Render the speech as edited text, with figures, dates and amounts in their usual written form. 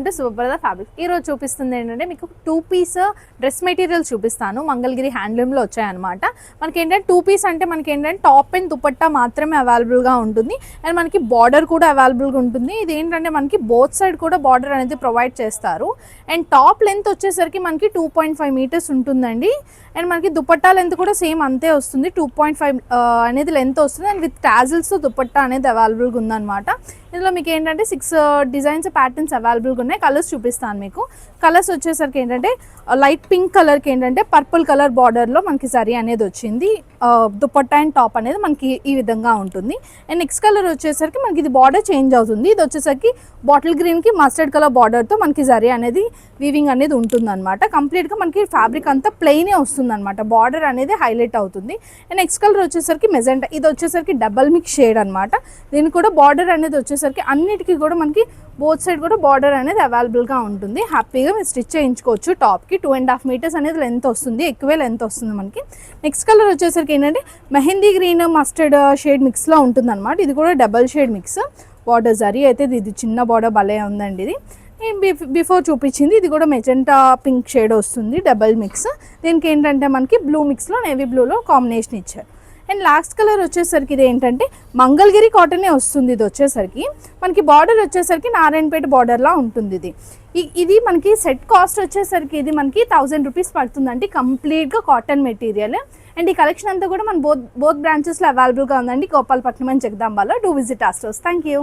To Subhaprada fabric. ఈరోజు చూపిస్తుంది ఏంటంటే మీకు 2 పీస్ డ్రెస్ మెటీరియల్ చూపిస్తాను. మంగళగిరి హ్యాండ్లూమ్లో వచ్చాయన్నమాట. మనకి ఏంటంటే 2 పీస్ అంటే మనకి ఏంటంటే టాప్ అండ్ దుపట్టా మాత్రమే అవైలబుల్గా ఉంటుంది. అండ్ మనకి బార్డర్ కూడా అవైలబుల్గా ఉంటుంది. ఇది ఏంటంటే మనకి బోత్ సైడ్ కూడా బార్డర్ అనేది ప్రొవైడ్ చేస్తారు. అండ్ టాప్ లెంత్ వచ్చేసరికి మనకి 2.5 మీటర్స్ ఉంటుందండి. అండ్ మనకి దుపట్టా లెంత్ కూడా సేమ్ అంతే వస్తుంది, 2.5 అనేది లెంత్ వస్తుంది. అండ్ విత్ టాజిల్స్తో దుపట్టా అనేది అవైలబుల్గా ఉందన్నమాట. ఇందులో మీకు ఏంటంటే 6 డిజైన్స్ ప్యాటర్న్స్ అవైలబుల్గా ఉన్నాయి. కలర్స్ చూపిస్తాను మీకు. కలర్స్ వచ్చేసరికి ఏంటంటే లైట్ పింక్ కలర్కి ఏంటంటే పర్పుల్ కలర్ బార్డర్లో మనకి సరీ అనేది వచ్చింది. దుపట్టా అండ్ టాప్ అనేది మనకి ఈ విధంగా ఉంటుంది. అండ్ నెక్స్ట్ కలర్ వచ్చేసరికి మనకి ఇది బార్డర్ చేంజ్ అవుతుంది. ఇది వచ్చేసరికి బాటిల్ గ్రీన్కి మస్టర్డ్ కలర్ బార్డర్తో మనకి సరీ అనేది వీవింగ్ అనేది ఉంటుంది అనమాట. కంప్లీట్గా మనకి ఫ్యాబ్రిక్ అంతా ప్లెయినే వస్తుంది అనమాట. బార్డర్ అనేది హైలైట్ అవుతుంది. అండ్ నెక్స్ట్ కలర్ వచ్చేసరికి మెజెంటా. ఇది వచ్చేసరికి డబల్ మిక్స్ షేడ్ అనమాట. దీనికి కూడా బార్డర్ అనేది వచ్చేసరికి అన్నిటికీ కూడా మనకి బోత్ సైడ్ కూడా బార్డర్ అనేది అవైలబుల్గా ఉంటుంది. హ్యాపీగా మీరు స్టిచ్ చేయించుకోవచ్చు. టాప్కి 2.5 మీటర్స్ అనేది లెంత్ వస్తుంది, ఎక్కువే లెంత్ వస్తుంది మనకి. నెక్స్ట్ కలర్ వచ్చేసరికి ఏంటంటే మెహందీ గ్రీన్ మస్టర్డ్ షేడ్ మిక్స్లో ఉంటుంది అనమాట. ఇది కూడా double shade mix. Border zari అయితే ఇది చిన్న బార్డర్ భలే ఉందండి. ఇది నేను బిఫోర్ చూపించింది. ఇది కూడా మెజెంటా పింక్ షేడ్ వస్తుంది, డబల్ మిక్స్. దీనికి ఏంటంటే మనకి బ్లూ మిక్స్లో నేవీ బ్లూలో కాంబినేషన్ ఇచ్చారు. అండ్ లాస్ట్ కలర్ వచ్చేసరికి ఇది ఏంటంటే మంగళగిరి కాటనే వస్తుంది. ఇది వచ్చేసరికి మనకి బార్డర్ వచ్చేసరికి నారాయణపేట బార్డర్లా ఉంటుంది. ఇది మనకి సెట్ కాస్ట్ వచ్చేసరికి ఇది మనకి 1000 రూపీస్ పడుతుందండి. కంప్లీట్గా కాటన్ మెటీరియల్. అండ్ ఈ కలెక్షన్ అంతా కూడా మన బోత్ బ్రాంచెస్లో అవైలబుల్గా ఉందండి. గోపాలపట్నం అండ్ జగదాంబాలో. Do visit our stores. Thank you.